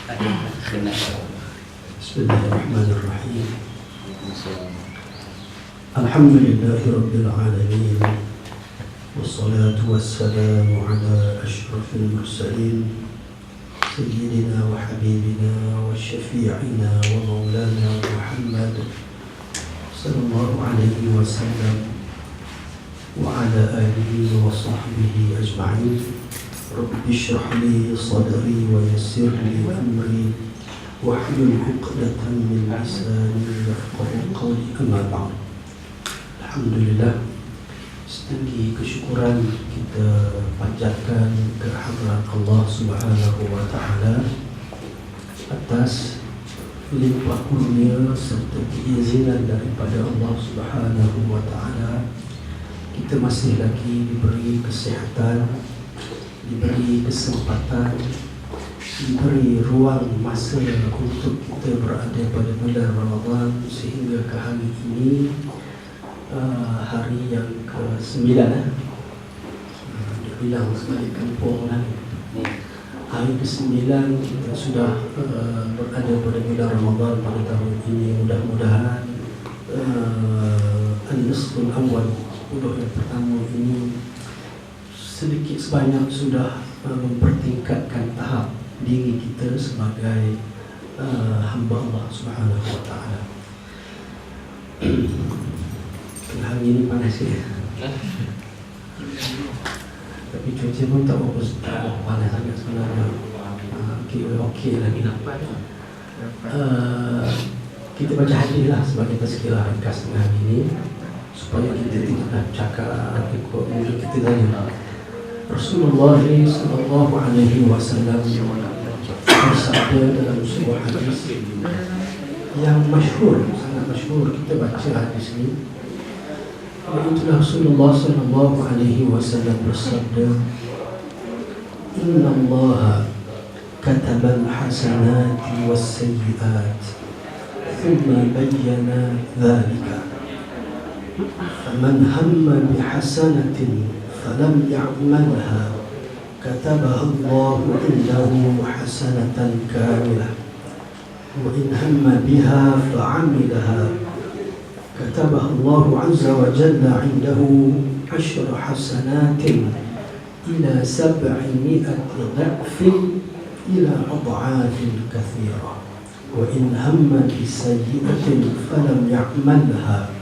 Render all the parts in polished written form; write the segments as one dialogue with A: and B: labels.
A: Bismillahirrahmanirrahim. Alhamdulillahi alamin. Wassalatu wassalamu ala asyrafil mursalin sayyidina wa habibina wa syafi'ina wa maulana Muhammad sallallahu alaihi wasallam wa ala alihi wa sahbihi ajma'in. Rabbi shrah li sadri wa yassir li amri wahlul 'uqdatam min lisani yafqahu qawli, amma ba'd. Alhamdulillah, setinggi kesyukuran kita panjatkan kehadirat Allah Subhanahu wa taala atas limpah kurnia serta keizinan daripada Allah Subhanahu wa taala. Kita masih lagi diberi kesihatan, diberi kesempatan, diberi ruang masa untuk kita berada pada bulan Ramadan sehingga ke hari ini, hari yang ke-9. Dia bilang sebalik kampung lah. Hari ke-9 kita sudah berada pada bulan Ramadan pada tahun ini. Mudah-mudahan An-Nisful Awal, 10 yang pertama ini sedikit sebanyak sudah mempertingkatkan tahap diri kita sebagai hamba Allah Subhanahu wa taala. Hari ini panas ya. Tapi cuaca pun tak berapa panas sangat sebenarnya. Okey lagi nampak. Kita baca hadis lah sebagai tazkirah ringkas hari ini supaya kita tidak cakap ikut mulut kita tadi. Rasulullah sallallahu alaihi wasallam bersabda dalam sebuah hadis yang masyhur, sangat masyhur, kita baca hadis ini. Yaitu Rasulullah sallallahu alaihi wasallam bersabda, "Inna Allah kataba al-hasanati was-sayyi'at, thumma bayyana dhalika. Faman hamma bihasanatin فلم يعملها كتبها الله عنده حسنة كاملة وإن هم بها فعملها كتبها الله عز وجل عنده 10 حسنات إلى 700 ضعف إلى أضعاف كثيرة وإن هم بسيئة فلم يعملها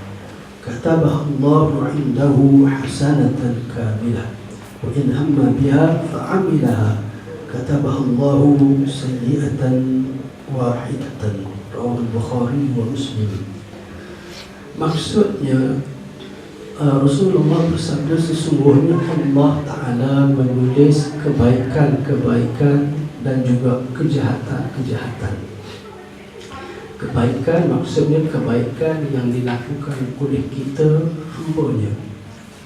A: كتبها الله عنده حسنة كاملة وإن هم بها فعملها كتبها الله سيئة واحدة." رواه البخاري ومسلم. Maksudnya Rasulullah bersabda, sesungguhnya Allah Ta'ala menulis kebaikan-kebaikan dan juga kejahatan-kejahatan. Kebaikan maksudnya kebaikan yang dilakukan oleh kita hamba-Nya.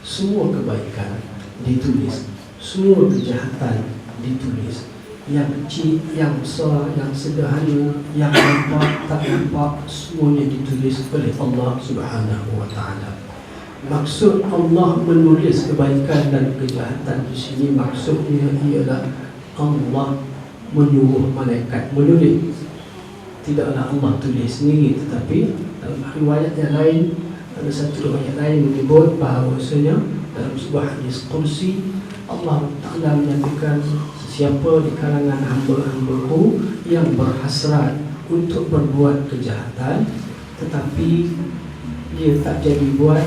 A: Semua kebaikan ditulis, semua kejahatan ditulis. Yang kecil, yang besar, yang sederhana, yang nampak, tak nampak, semuanya ditulis oleh Allah Subhanahu wa taala. Maksud Allah menulis kebaikan dan kejahatan di sini, maksudnya ialah Allah menyuruh malaikat menulis. Tidaklah Allah tulis sendiri, tetapi dalam riwayat yang lain, ada satu riwayat lain menyebut bahawasanya dalam sebuah hadis qudsi Allah Ta'ala menyatakan, siapa di kalangan hamba-hambaku yang berhasrat untuk berbuat kejahatan tetapi dia tak jadi buat,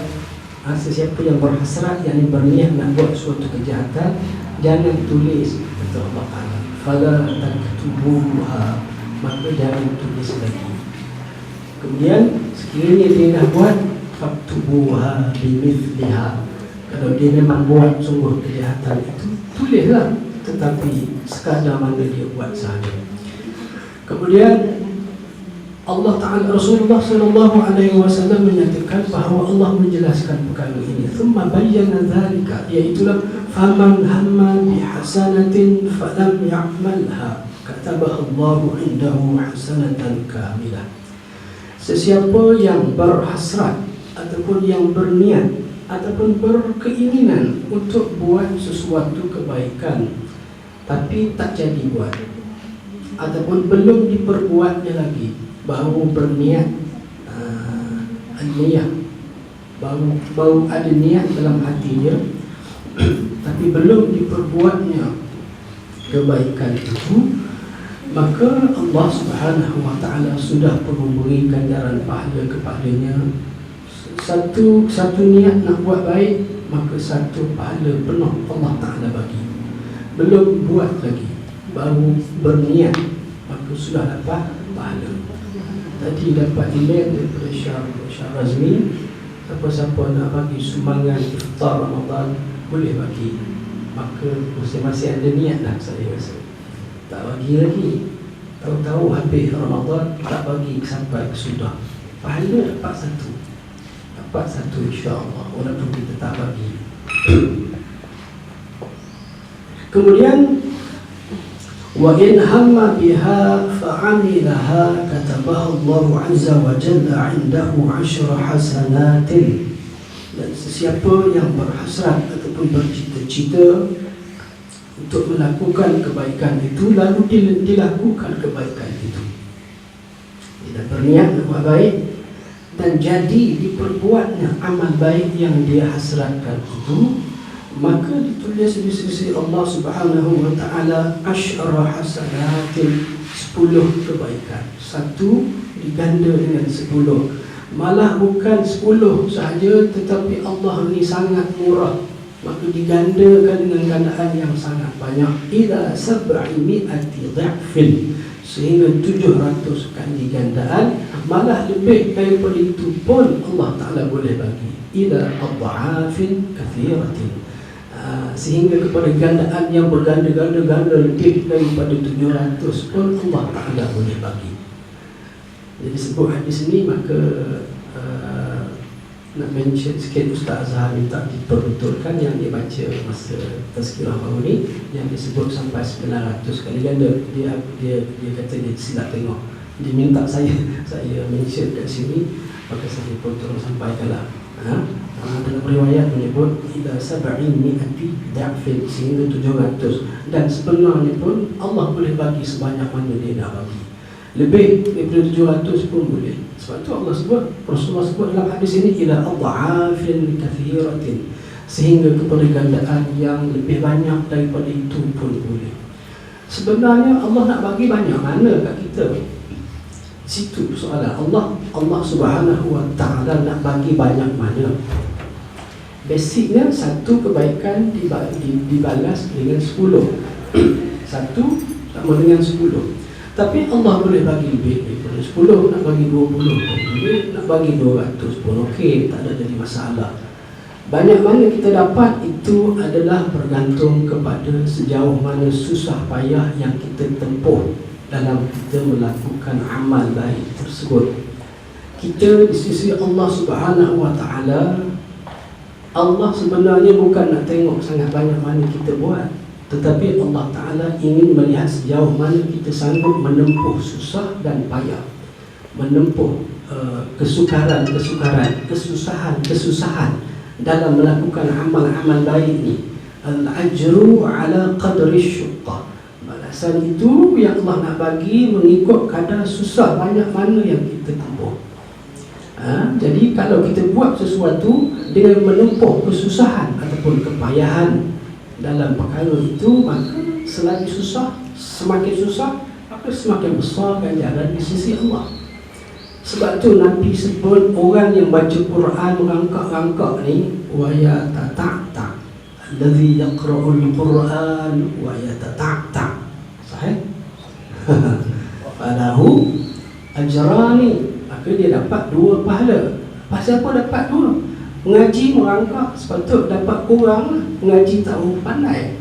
A: sesiapa yang berhasrat, yang berniat nak buat suatu kejahatan, jangan tulis, kata Allah Ta'ala, fala taktubuha, maka jangan tulis lagi. Kemudian sekiranya dia dah buat, faktubuha bimithliha, kalau dia memang buat sungguh kejahatan itu, tulislah, tetapi sekadar mana dia buat sahaja. Kemudian Allah Ta'ala, Rasulullah sallallahu alaihi wasallam menyatakan bahawa Allah menjelaskan perkara ini. Thumma bayyana dhalika, iaitulah faman hamma bihasanatin falam ya'malha katabaha Allahu indahu hasanatan kamilah. Sesiapa yang berhasrat ataupun yang berniat ataupun berkeinginan untuk buat sesuatu kebaikan tapi tak jadi buat, ataupun belum diperbuatnya lagi, baru berniat niat, baru ada niat dalam hatinya, tapi belum diperbuatnya kebaikan itu, maka Allah Subhanahu wa ta'ala sudah memberi ganjaran pahala kepadanya. Satu niat nak buat baik, maka satu pahala penuh Allah Ta'ala bagi. Belum buat lagi, baru berniat, maka sudah dapat pahala. Tadi dapat email daripada Syah Razmi, siapa-siapa nak bagi sumbangan iftar Ramadan boleh bagi. Maka masing-masing ada niat dah, saya rasa. Tak bagi lagi, tahu-tahu habis Ramadan tak bagi sampai sudah, pahala dapat satu insya-Allah, walaupun kita tak bagi. Kemudian wa in hamma biha fa'amilaha katabaha Allah azza wa jalla 'indahu 10 hasanatin. Dan sesiapa yang berhasrat ataupun bercita-cita untuk melakukan kebaikan itu, lalu dilakukan kebaikan itu, dia berniat nak buat baik dan jadi diperbuatnya amal baik yang dia hasratkan itu, maka ditulis di sisi Allah Subhanahu wa ta'ala 10 hasanatin, 10 kebaikan. Satu diganda dengan 10. Malah bukan 10 sahaja, tetapi Allah ni sangat murah, maka digandakan dengan gandaan yang sangat banyak, ila 700 dha'fin, sehingga 700 kali gandaan. Malah lebih daripada itu pun Allah Ta'ala boleh bagi, ila adha'afin kathiratin, sehingga kepada gandaan yang berganda-ganda lebih daripada 700 pun Allah Ta'ala boleh bagi. Jadi sebut hadis ni, maka nak mention sikit, Ustaz Azhar minta diperbetulkan yang dia baca masa tazkirah baru ni, yang disebut sampai 900 kali ganda. Dia kata dia silap tengok, dia minta saya mention kat sini, maka saya pun tolong sampaikanlah. Dalam riwayat menyebut ila 700 dha'fin, sehingga 700, dan sebenarnya pun Allah boleh bagi sebanyak mana dia nak bagi, lebih daripada 700 pun boleh. Sebab tu Allah sebut, Rasulullah sebut dalam hadis ini, ila adha'afin kathiratin, sehingga kepada gandaan yang lebih banyak daripada itu pun boleh. Sebenarnya Allah nak bagi banyak mana kat kita? Situ soalan. Allah Subhanahu wa ta'ala nak bagi banyak mana? Basicnya satu kebaikan dibalas dengan 10. Satu sama dengan 10. Tapi Allah boleh bagi lebih daripada 10, nak bagi 20 pun boleh, nak bagi 200 pun okey, tak ada jadi masalah. Banyak mana kita dapat itu adalah bergantung kepada sejauh mana susah payah yang kita tempuh dalam kita melakukan amal baik tersebut. Kita di sisi Allah Subhanahu wa ta'ala, Allah sebenarnya bukan nak tengok sangat banyak mana kita buat, tetapi Allah Ta'ala ingin melihat sejauh mana kita sanggup menempuh susah dan payah, menempuh kesukaran, kesusahan dalam melakukan amal-amal baik ini. Al-ajru ala qadri syuqqah, balasan itu yang Allah nak bagi mengikut kadar susah banyak mana yang kita tempuh. Jadi kalau kita buat sesuatu dengan menempuh kesusahan ataupun kepayahan dalam perkara itu, maka selagi susah, semakin susah, maka semakin besar ganjaran di sisi Allah. Sebab tu Nabi sebut orang yang baca Quran rangkak-rangkak ni, wa yatata'ta, alladhi yaqra'ul Quran wa yatata'ta, sahih? Falahu ajrani, maka dia dapat 2 pahala. Pasal apa dapat 2? Mengaji merangkak sepatut dapat kurang, mengaji tahu pandai.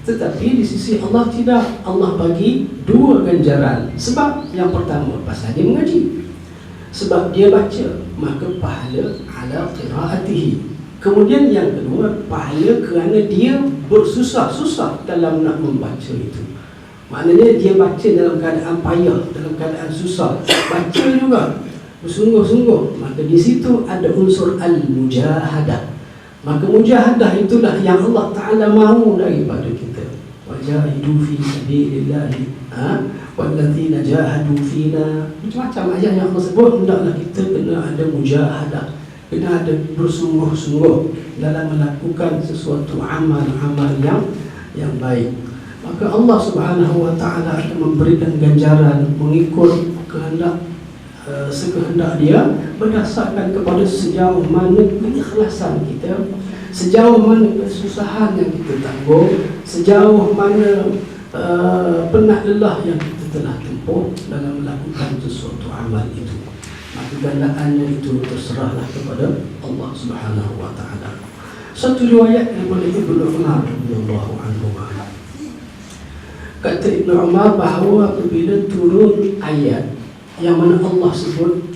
A: Tetapi di sisi Allah tidak, Allah bagi 2 ganjaran. Sebab yang pertama pasal dia mengaji, sebab dia baca, maka pahala ala qiraatihi. Kemudian yang kedua, pahala kerana dia bersusah-susah dalam nak membaca itu. Maknanya dia baca dalam keadaan payah, dalam keadaan susah, baca juga bersungguh-sungguh, maka di situ ada unsur al-mujahadah. Maka mujahadah itulah yang Allah Ta'ala mahu daripada kita. Wajahidu fi sabilillah, walladzina jahadu fina. Macam-macam ayat yang Allah sebut. Hendaklah kita kena ada mujahadah, kena ada bersungguh-sungguh dalam melakukan sesuatu amal-amal yang baik. Maka Allah Subhanahu wa ta'ala akan memberikan ganjaran mengikut kehendak sekehendak Dia, berdasarkan kepada sejauh mana keikhlasan kita, sejauh mana kesusahan yang kita tanggung, sejauh mana penat lelah yang kita telah tempuh dalam melakukan sesuatu amal itu. Maka gandaannya itu terserahlah kepada Allah Subhanahu wa ta'ala. Satu riwayat daripada Ibnu Umar radhiyallahu anhu, kata Ibnu Umar bahawa apabila turun ayat yang mana Allah sebut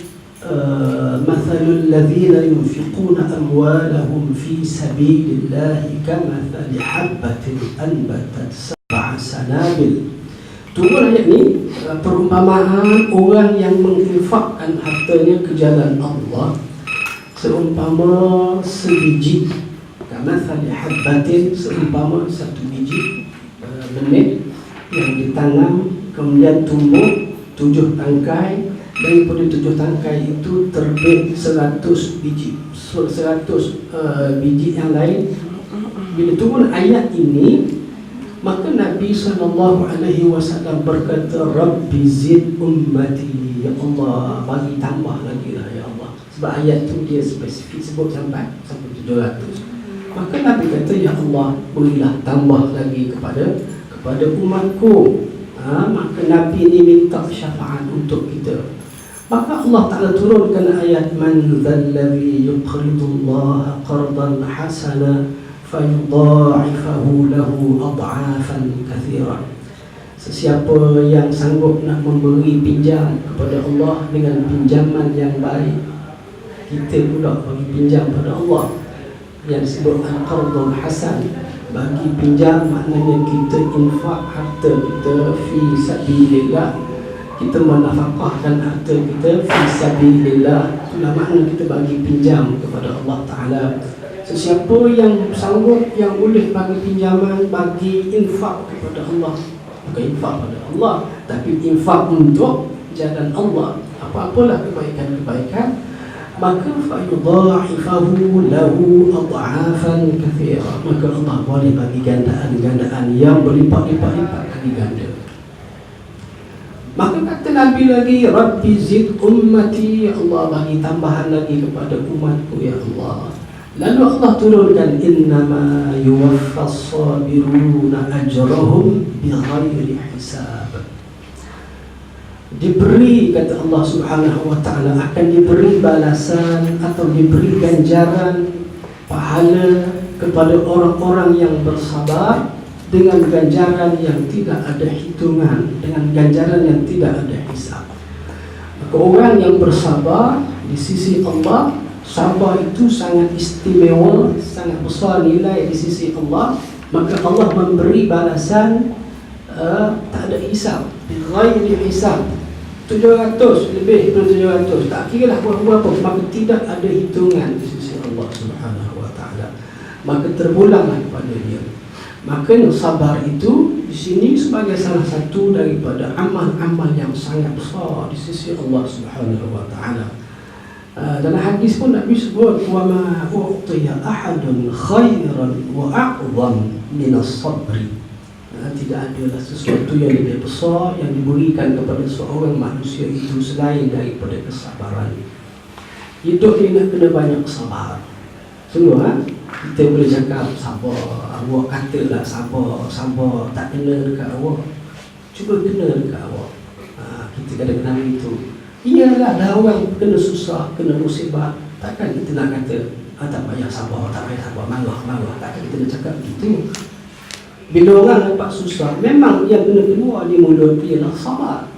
A: mathalul ladzina yunfiquna amwalahum fi sabilillahi kamathali habbatin anbatat sab'a sanabil. Turun ayat ni perumpamaan orang yang menginfakkan hartanya ke jalan Allah seumpama sebiji, kamathali habbatin, seumpama satu biji benih yang ditanam kemudian tumbuh 7 tangkai. Daripada 7 tangkai itu terbit 100 biji, 100 biji yang lain. Bila turun ayat ini, maka Nabi SAW berkata, Rabbi zid ummati, ya Allah, bagi tambah lagi lah ya Allah. Sebab ayat tu dia spesifik sebut sampai 700. Maka Nabi kata, ya Allah, berilah tambah lagi kepada umatku. Maka Nabi ini minta syafaat untuk kita. Maka Allah Ta'ala turunkan ayat, man dzalladzi yuqridullaha qardan hasana fayudha'ifahu lahu ad'afan katsira. Sesiapa yang sanggup nak memberi pinjam kepada Allah dengan pinjaman yang baik, kita pula bagi pinjam pada Allah yang disebut al-qardul hasan. Bagi pinjam maknanya kita infak harta kita fi sabilillah, kita menafkahkan harta kita fi sabilillah. Itulah makna kita bagi pinjam kepada Allah Ta'ala. Sesiapa yang sanggup, yang boleh bagi pinjaman, bagi infak kepada Allah, bukan infak pada Allah, tapi infak untuk jalan Allah, apa-apalah kebaikan-kebaikan, maka fayudha'ifahu lahu ad'afan katsira. Maka Allah boleh bagi gandaan-gandaan yang berlipat-lipat kali ganda. Maka kata Nabi lagi, Rabbi zid ummati, ya Allah, bagi tambahan lagi kepada umatku ya Allah. Lalu Allah turunkan, innama yuwaffas sabiruna ajrahum bighairi hisab. Diberi, kata Allah Subhanahu wa ta'ala, akan diberi balasan atau diberi ganjaran pahala kepada orang-orang yang bersabar dengan ganjaran yang tidak ada hitungan, dengan ganjaran yang tidak ada hisab. Maka orang yang bersabar di sisi Allah, sabar itu sangat istimewa, sangat besar nilai di sisi Allah. Maka Allah memberi balasan tak ada hisab, bighairi hisab. 700, lebih daripada 700, tak kira lah berapa, maka tidak ada hitungan di sisi Allah Subhanahu wa ta'ala. Maka terbulanglah kepada Dia. Maka sabar itu di sini sebagai salah satu daripada amal-amal yang sangat besar di sisi Allah Subhanahu wa ta'ala. Dalam hadis pun Nabi sebut, wa ma u'tiya ahadun khairan wa a'zam min as-sabri. Tidak adalah sesuatu yang lebih besar yang diberikan kepada seorang manusia itu selain daripada kesabaran. Hidup ni nak kena banyak sabar. Sungguh kita boleh cakap sabar, awak katalah sabar, tak kena dekat awak, cuba kena dekat awak. Kita kadang-kadang itu, iyalah dah orang kena susah, kena musibah, takkan kita nak kata tak payah sabar, marah, takkan kita nak cakap begitu. Bila orang dapat susah, memang yang kena keluar di mulut ialah sabar.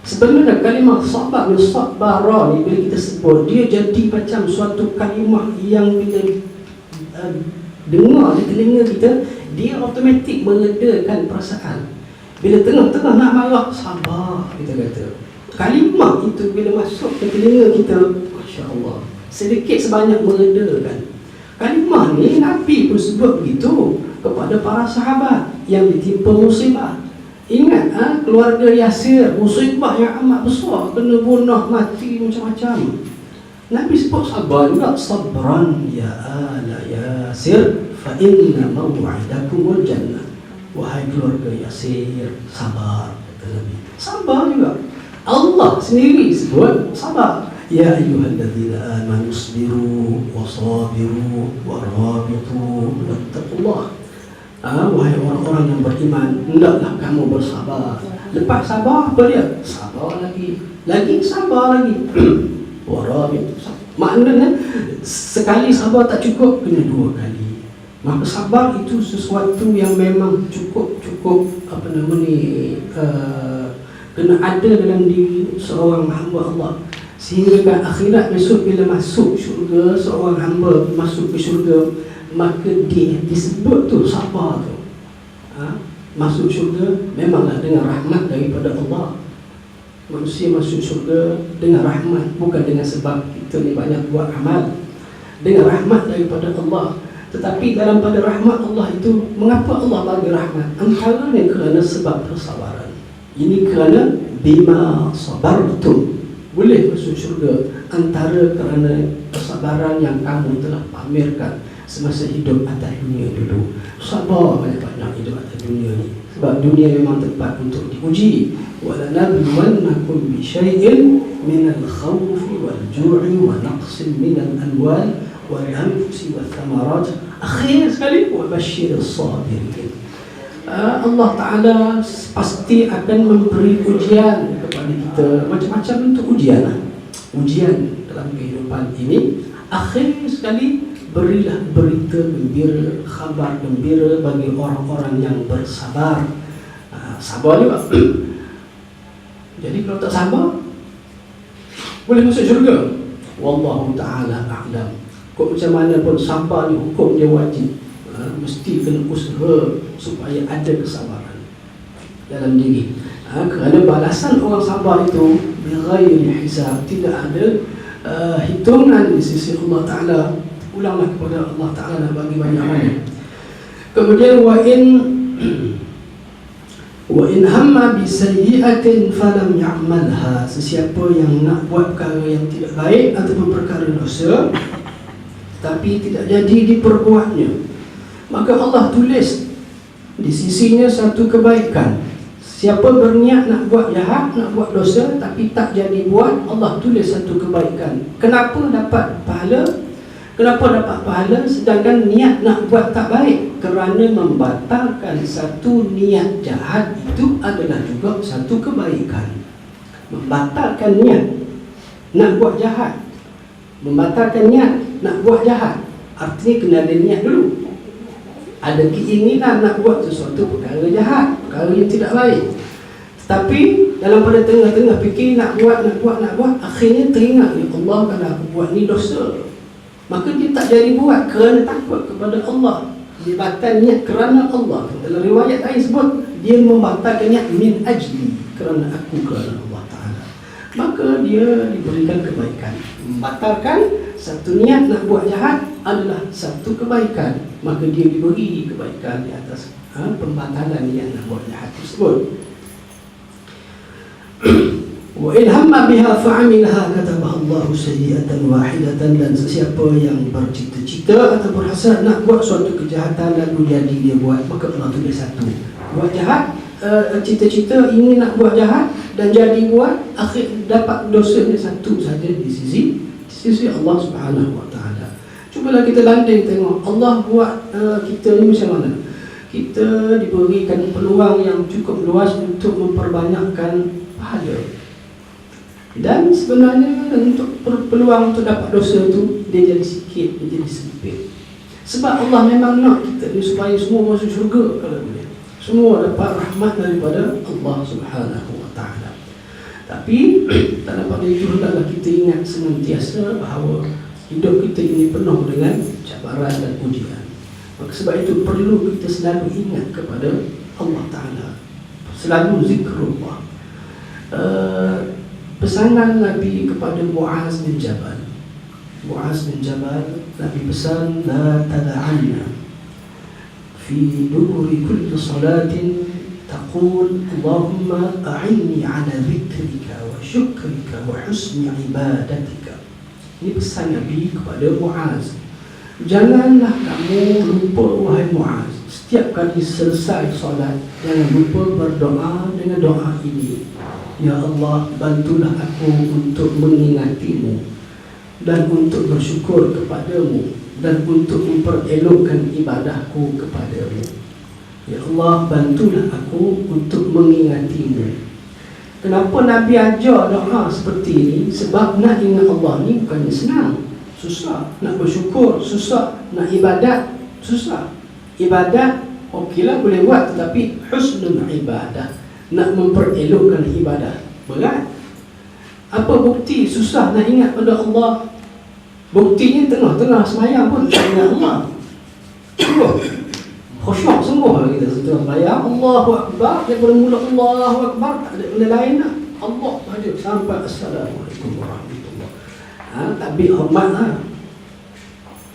A: Sebenarnya kalimah sabar ni, sabara ni, bila kita sebut, dia jadi macam suatu kalimah yang bila dengar di telinga kita, dia automatik meredakan perasaan. Bila tengah-tengah nak marah, sabar, kita kata. Kalimah itu bila masuk ke telinga kita, Masya Allah, sedikit sebanyak meredakan. Kalimah ni Nabi pun sebut begitu kepada para sahabat yang ditimpa musibah. Ingat keluarga Yasir, musibah yang amat besar, kena bunuh, mati macam-macam. Nabi sebut sabar juga, sabran ya ala Yasir fa inna maw'idakumul jannah. Wahai keluarga Yasir, sabar, kata Nabi. Sabar juga. Allah sendiri sebut sabar. Ya ayyuhalladzina amanu isbiru wasabiru warabitu wattaqullah. Wahai orang-orang yang beriman, hendaklah kamu bersabar. Lepas sabar apa dia? Sabar lagi, lagi sabar lagi. Warabit. Maknanya sekali sabar tak cukup, kena 2 kali. Maka sabar itu sesuatu yang memang cukup kena ada dalam diri seorang hamba Allah. Sehingga akhirat besok bila masuk syurga, seorang hamba masuk ke syurga, maka dia disebut tu sabar tu. Masuk syurga memanglah dengan rahmat daripada Allah. Manusia masuk syurga dengan rahmat, bukan dengan sebab kita ni banyak buat amal. Dengan rahmat daripada Allah. Tetapi dalam pada rahmat Allah itu, mengapa Allah bagi rahmat? Antaranya kerana sebab kesabaran. Ini kerana bima sabartum, boleh masuk syurga antara kerana kesabaran yang kamu telah pamerkan semasa hidup atas dunia dulu. Sabar banyak-banyak hidup atas dunia ni, sebab dunia memang tempat untuk diuji. وَلَنَبْلُوَنَّكُمْ بِشَيْءٍ مِنَ الْخَوْفِ وَالْجُوعِ وَنَقْصٍ مِنَ الْأَمْوَالِ وَالْأَنْفُسِ وَالثَّمَرَاتِ. Akhir sekali, وَبَشِّرِ الصَّابِرِينَ. Allah Ta'ala pasti akan memberi ujian kepada kita, macam-macam bentuk ujian. Ujian dalam kehidupan ini. Akhir sekali, berilah berita gembira, khabar gembira bagi orang-orang yang bersabar. Sabar juga. Jadi kalau tak sabar, boleh masuk syurga? Wallahu ta'ala a'lam. Kok macam mana pun sabar ni hukum dia wajib. Mesti kena usaha supaya ada kesabaran dalam diri. Kerana balasan orang sabar itu bighairi hisab, tidak ada hitungan di sisi Allah Ta'ala. Ulanglah kepada Allah Ta'ala dan bagi banyak mana. Kemudian wa in hamma bi sayyi'atin falam ya'malha. Sesiapa yang nak buat perkara yang tidak baik ataupun perkara dosa tapi tidak jadi diperbuatnya, maka Allah tulis di sisinya satu kebaikan. Siapa berniat nak buat jahat, nak buat dosa tapi tak jadi buat, Allah tulis satu kebaikan. Kenapa dapat pahala? Kenapa dapat pahala sedangkan niat nak buat tak baik? Kerana membatalkan satu niat jahat itu adalah juga satu kebaikan. Membatalkan niat nak buat jahat, membatalkan niat nak buat jahat, artinya kena ada niat dulu. Ada keinginan nak buat sesuatu perkara jahat, perkara yang tidak baik. Tapi dalam pada tengah-tengah fikir nak buat, akhirnya teringat, ya Allah, kalau aku buat ni dosa, maka dia tak jadi buat kerana takut kepada Allah. Dia batal niat kerana Allah. Dalam riwayat lain sebut dia membatalkan niat min ajli, kerana aku, kerana Allah Ta'ala. Maka dia diberikan kebaikan. Membatalkan satu niat nak buat jahat adalah satu kebaikan, maka dia diberi kebaikan di atas pembatalan niat nak buat jahat tersebut. Wa in hamma biha fa'amilha katabaha Allahu sayyi'atan wahidatan. Dan sesiapa yang bercita-cita atau berhasrat nak buat suatu kejahatan lalu jadi dia buat, maka Allah tulis satu. Buat jahat, cita-cita ingin nak buat jahat dan jadi buat, akhir dapat dosanya satu saja di sisi Allah Subhanahu Wa Taala. Cubalah kita landing tengok Allah buat kita ni macam mana. Kita diberikan peluang yang cukup luas untuk memperbanyakkan pahala. Dan sebenarnya untuk peluang untuk dapat dosa tu dia jadi sikit, dia jadi sempit. Sebab Allah memang nak kita ni supaya semua masuk syurga kalau boleh. Semua dapat rahmat daripada Allah Subhanahu Wa Taala. Tapi dalam pada itu hendaklah kita ingat senantiasa bahawa hidup kita ini penuh dengan cabaran dan ujian. Maka sebab itu perlu kita selalu ingat kepada Allah Ta'ala, selalu zikrullah. Pesanan Nabi kepada Muaz bin Jabal. Muaz bin Jabal, Nabi pesan, la tada'anna fi duburi kulli salatin taqul Allahumma a'inni ala zikrika wa syukrika wa husni ibadatika. Ini pesan Nabi kepada Muaz. Janganlah kamu lupa, wahai Muaz, setiap kali selesai solat, jangan lupa berdoa dengan doa ini. Ya Allah, bantulah aku untuk mengingatimu dan untuk bersyukur kepadamu dan untuk memperelokkan ibadahku kepadamu. Ya Allah, bantulah aku untuk mengingatimu. Kenapa Nabi ajar doa seperti ini? Sebab nak ingat Allah ni bukannya senang, susah. Nak bersyukur susah, nak ibadat susah. Ibadat okeylah boleh buat, tetapi husnul ibadah, nak memperelokkan ibadah berat. Apa bukti susah nak ingat pada Allah? Buktinya tengah-tengah semayang pun tak ingat Allah. Khusyuk sungguh lah kita setengah semayang, Allahu Akbar, daripada mulut Allahu Akbar tak ada benda lain lah, Allah sahaja sampai Assalamualaikum warahmatullahi wabarakatuh. Tapi hormat lah.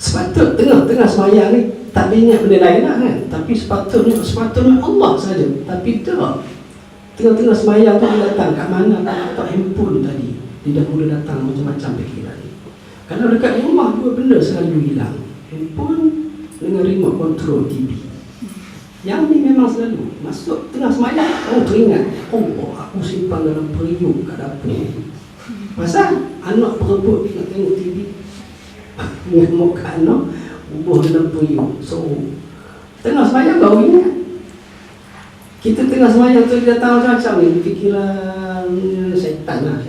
A: Sepatut tengah-tengah semayang ni tak boleh ingat benda lain lah kan. Tapi sepatutnya Allah sahaja. Tapi tak, tengah-tengah semayang tu dia datang kat mana tak handphone tadi, dia dah mula datang macam-macam fikiran. Kalau dekat rumah dua benda selalu hilang, handphone dengan remote control TV. Yang ni memang selalu masuk tengah semayang, teringat, Allah, aku simpan dalam periuk kat dapur. Pasal anak berebut nak tengok TV, ngamuk kat anak, bubuh dalam periuk. So tengah semayang baru ingat. Kita tengah semayang tu dia datang macam-macam ni, fikiran syaitan lah.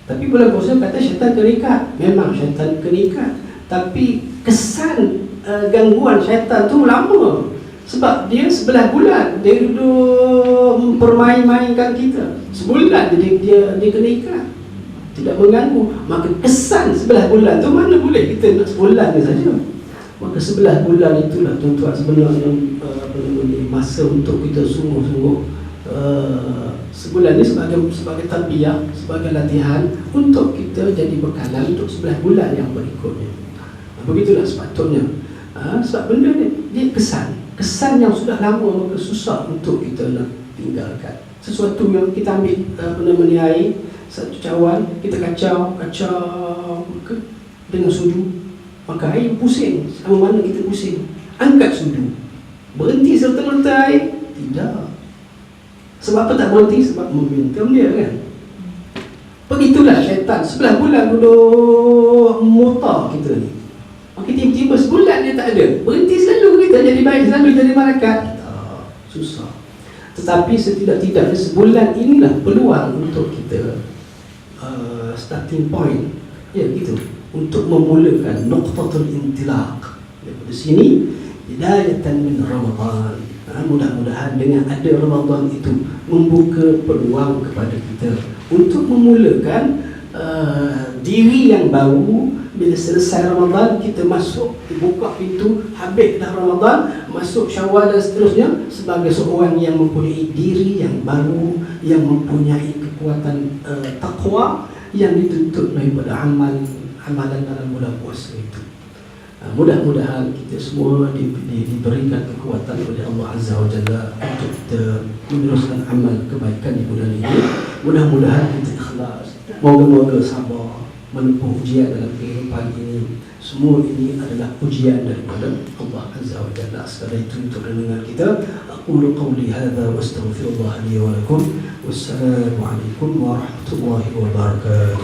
A: Tapi bulan puasa kata syaitan terikat. Memang syaitan terikat, tapi kesan gangguan syaitan tu lama. Sebab dia 11 bulan dia duduk mempermain-mainkan kita. Sebulan dia kena ikat, tidak mengganggu. Maka kesan 11 bulan tu mana boleh kita nak sebulan ni saja. Maka 11 bulan itulah tuan-tuan sebenarnya masa untuk kita sungguh-sungguh sebulan ni sebagai tarbiyah, sebagai latihan untuk kita jadi bekalan untuk 11 bulan yang berikutnya. Begitulah sepatutnya. Sebab benda ni dia kesan yang sudah lama, maka susah untuk kita nak tinggalkan. Sesuatu yang kita ambil air, satu cawan kita kacau dengan sudu, maka air pusing. Sama mana kita pusing, angkat sudu, berhenti serta-merta air? Tidak. Sebab apa tak berhenti? Sebab momentum dia kan. Begitulah syaitan 11 bulan duduk motor kita ni. Maka tiba-tiba sebulan dia tak ada, berhenti selalu kita jadi baik, selalu jadi malaikat. Susah. Tetapi setidak-tidaknya sebulan inilah peluang untuk kita starting point, ya gitu, untuk memulakan nuqtatul intilaq. Daripada sini hidayatan min Ramadan. Mudah-mudahan dengan ada Ramadan itu membuka peluang kepada kita untuk memulakan diri yang baru. Bila selesai Ramadan, kita masuk, buka pintu, habis dah Ramadan, masuk Syawal dan seterusnya, sebagai seorang yang mempunyai diri yang baru, yang mempunyai kekuatan taqwa yang dituntut daripada amalan dalam bulan puasa itu. Mudah-mudahan kita semua diberikan kekuatan oleh Allah Azza wa Jalla untuk kita meneruskan amal kebaikan di bulan ini. Mudah-mudahan kita ikhlas, moga-moga sabar menempuh ujian dalam kehidupan ini. Semua ini adalah ujian daripada Allah Azza wa Jalla. Sekadar itu untuk renungan kita. Aqulu qawli hadza wa astaghfirullah li wa lakum. Wassalamu alaikum warahmatullahi wabarakatuh.